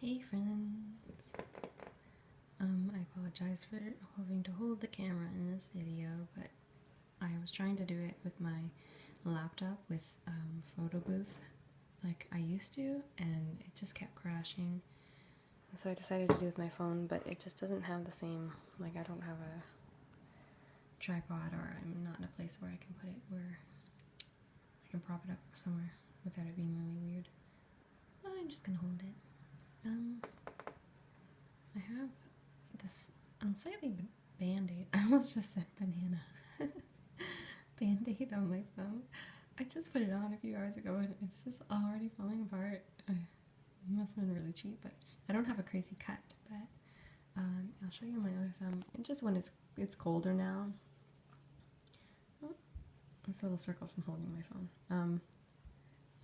Hey friends! I apologize for having to hold the camera in this video, but I was trying to do it with my laptop with photo booth like I used to, and it just kept crashing. And so I decided to do it with my phone, but it just doesn't have the same, like I don't have a tripod, or I'm not in a place where I can put it where I can prop it up somewhere without it being really weird. I'm just gonna hold it. I have this unsightly band-aid. I almost just said banana. Band-aid on my thumb. I just put it on a few hours ago and it's just already falling apart. It must have been really cheap, but I don't have a crazy cut. But I'll show you my other thumb. And just when it's colder now. Oh, it's little circles from holding my phone.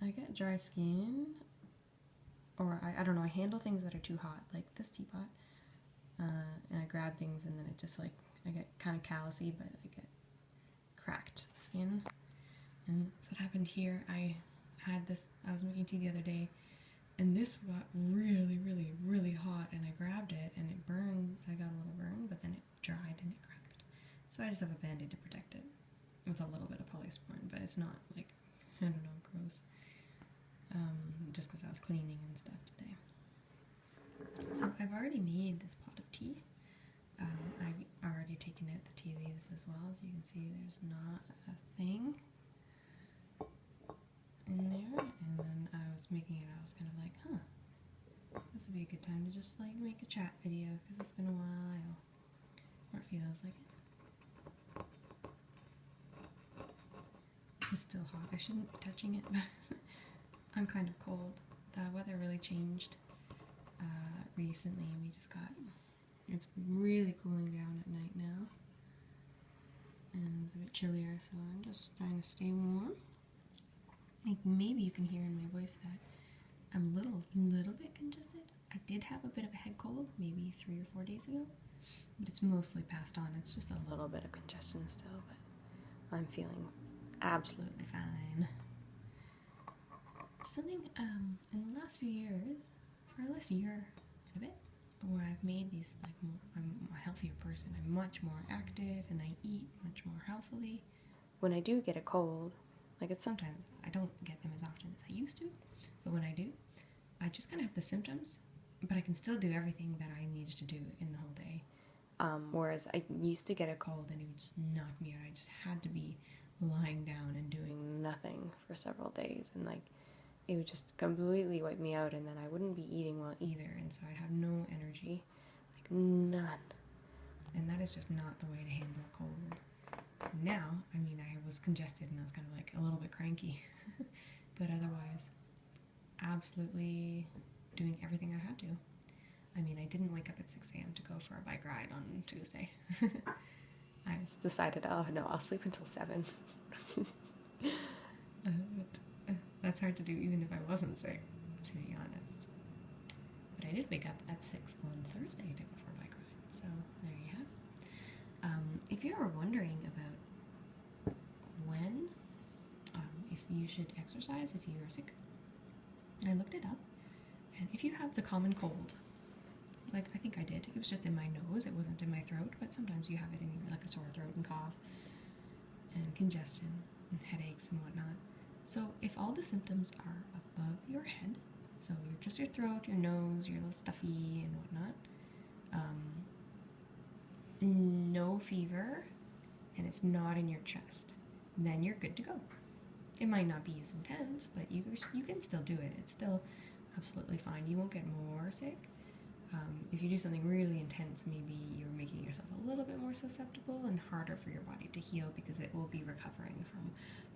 I get dry skin, or I don't know. I handle things that are too hot, like this teapot. And I grab things and then it just like, I get kind of callousy, but I get cracked skin. And that's what happened here. I was making tea the other day and this got really, really, really hot, and I grabbed it and it burned. I got a little burn, but then it dried and it cracked. So I just have a band-aid to protect it with a little bit of polysporin, but it's not like, I don't know, gross. Just because I was cleaning and stuff today. So I've already made this pot of tea. I've already taken out the tea leaves as well, as you can see there's not a thing in there. And then I was making it, I was kind of like, this would be a good time to just like make a chat video, because it's been a while, or it feels like it. This is still hot, I shouldn't be touching it, but I'm kind of cold. The weather really changed recently. It's really cooling down at night now, and it's a bit chillier, so I'm just trying to stay warm. Like, maybe you can hear in my voice that I'm a little bit congested. I did have a bit of a head cold maybe 3 or 4 days ago, but it's mostly passed on. It's just a little bit of congestion still, but I'm feeling absolutely fine. Something in the last few years, or last year and a bit, where I've made these, like, I'm a healthier person. I'm much more active and I eat much more healthily. When I do get a cold, like, it's sometimes, I don't get them as often as I used to, but when I do, I just kind of have the symptoms, but I can still do everything that I needed to do in the whole day. Whereas I used to get a cold and it would just knock me out. I just had to be lying down and doing nothing for several days, and like, it would just completely wipe me out, and then I wouldn't be eating well either, and so I'd have no energy, like none. And that is just not the way to handle a cold. And now, I mean, I was congested and I was kind of like a little bit cranky, but otherwise, absolutely doing everything I had to. I mean, I didn't wake up at 6 a.m. to go for a bike ride on Tuesday. I decided, oh no, I'll sleep until 7. That's hard to do even if I wasn't sick, to be honest. But I did wake up at 6 on Thursday to go for a bike ride, so there you have it. If you're wondering about when, if you should exercise if you are sick, I looked it up, and if you have the common cold, like I think I did, it was just in my nose, it wasn't in my throat, but sometimes you have it in like a sore throat and cough and congestion and headaches and whatnot. So if all the symptoms are above your head, so you're just your throat, your nose, you're a little stuffy and whatnot, no fever, and it's not in your chest, then you're good to go. It might not be as intense, but you can still do it. It's still absolutely fine. You won't get more sick. If you do something really intense, maybe you're making yourself a little bit more susceptible and harder for your body to heal, because it will be recovering from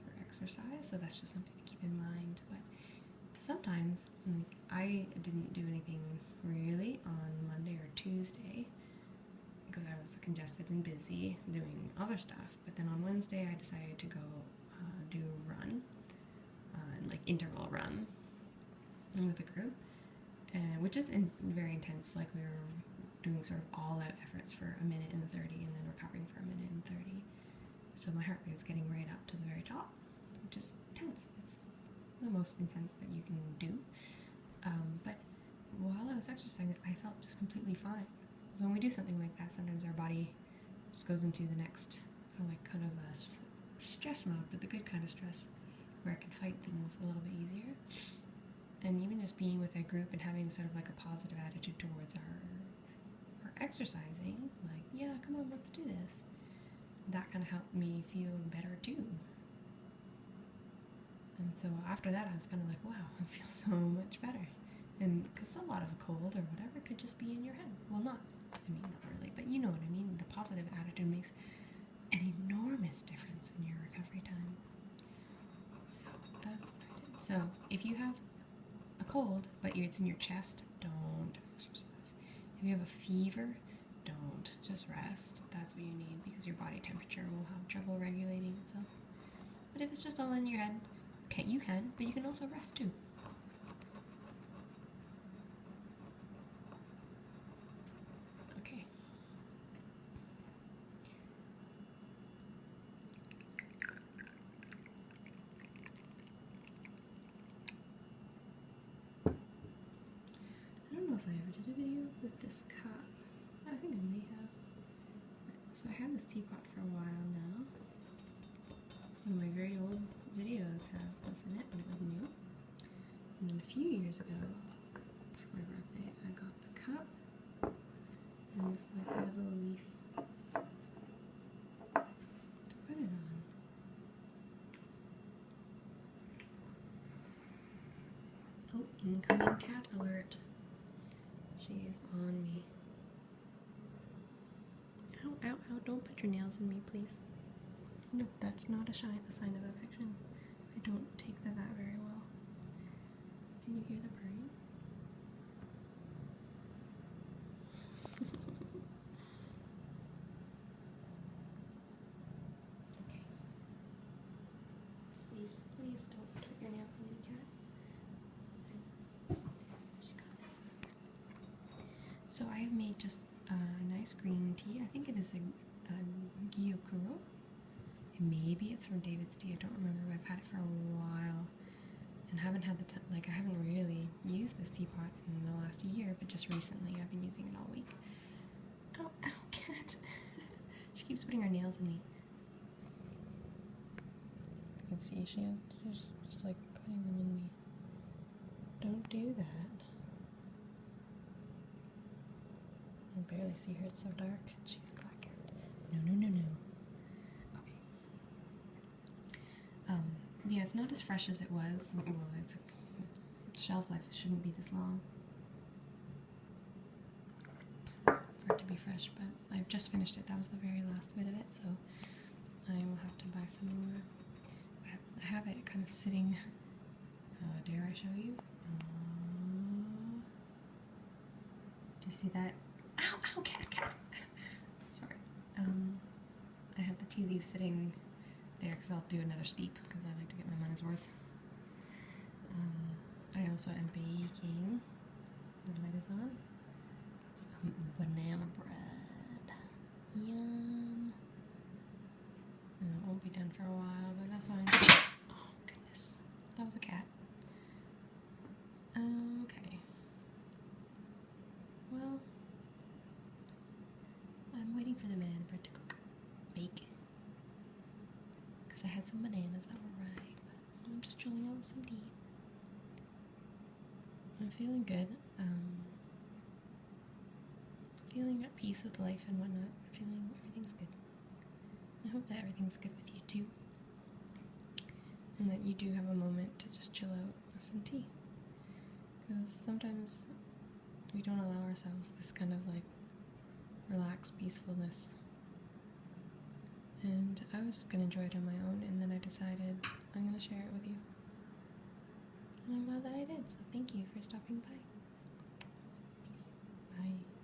your exercise, so that's just something to keep in mind. But sometimes, like, I didn't do anything really on Monday or Tuesday because I was congested and busy doing other stuff, but then on Wednesday I decided to go do a run, like interval run with a group, which is very intense. Like, we were doing sort of all-out efforts for 1:30 and then recovering for 1:30. So my heart rate was getting right up to the very top, which is intense. It's the most intense that you can do. But while I was exercising, I felt just completely fine. So when we do something like that, sometimes our body just goes into the next, like, kind of a stress mode, but the good kind of stress, where it can fight things a little bit easier. And even just being with a group and having sort of like a positive attitude towards our exercising, like, yeah, come on, let's do this. That kind of helped me feel better too. And so after that, I was kind of like, wow, I feel so much better. And because a lot of a cold or whatever could just be in your head. Well, not really, but you know what I mean. The positive attitude makes an enormous difference in your recovery time. So that's what I did. So if you have a cold, but it's in your chest, don't exercise. If you have a fever, don't. Just rest. That's what you need, because your body temperature will have trouble regulating itself. But if it's just all in your head, okay, you can, but you can also rest too. Okay. I don't know if I ever did a video with this cup. I think I may have. So I had this teapot for a while now. One of my very old videos has this in it when it was new. And then a few years ago, for my birthday, I got the cup and this like little leaf to put it on. Oh, incoming cat alert. She is on me. Ow, ow, ow, don't put your nails in me, please. No, that's not a sign of affection. I don't take that very well. Can you hear the purring? Okay. Please don't put your nails in me, cat. So I have made just a nice green tea. I think it is a Gyokuro. Maybe it's from David's Tea. I don't remember. But I've had it for a while and haven't had I haven't really used this teapot in the last year, but just recently I've been using it all week. Oh, ow, cat. She keeps putting her nails in me. You can see she's just like putting them in me. Don't do that. I can barely see her, it's so dark. She's a black cat. No. Okay. Yeah, it's not as fresh as it was. Well, it's shelf life shouldn't be this long. It's hard to be fresh, but I've just finished it. That was the very last bit of it, so I will have to buy some more. I have it kind of sitting. Dare I show you? Do you see that? Ow, cat. Sorry. I have the tea leaves sitting there because I'll do another steep because I like to get my money's worth. I also am baking. The light is on. Some banana bread. Yum. And it won't be done for a while, but that's fine. Oh, goodness. That was a cat. Okay. Well, I'm waiting for the banana bread to bake. Because I had some bananas that were ripe. I'm just chilling out with some tea. I'm feeling good. Feeling at peace with life and whatnot. Feeling everything's good. I hope that everything's good with you too. And that you do have a moment to just chill out with some tea. Because sometimes we don't allow ourselves this kind of like relaxed peacefulness. And I was just going to enjoy it on my own, and then I decided I'm going to share it with you. And I'm glad that I did, so thank you for stopping by. Peace. Bye.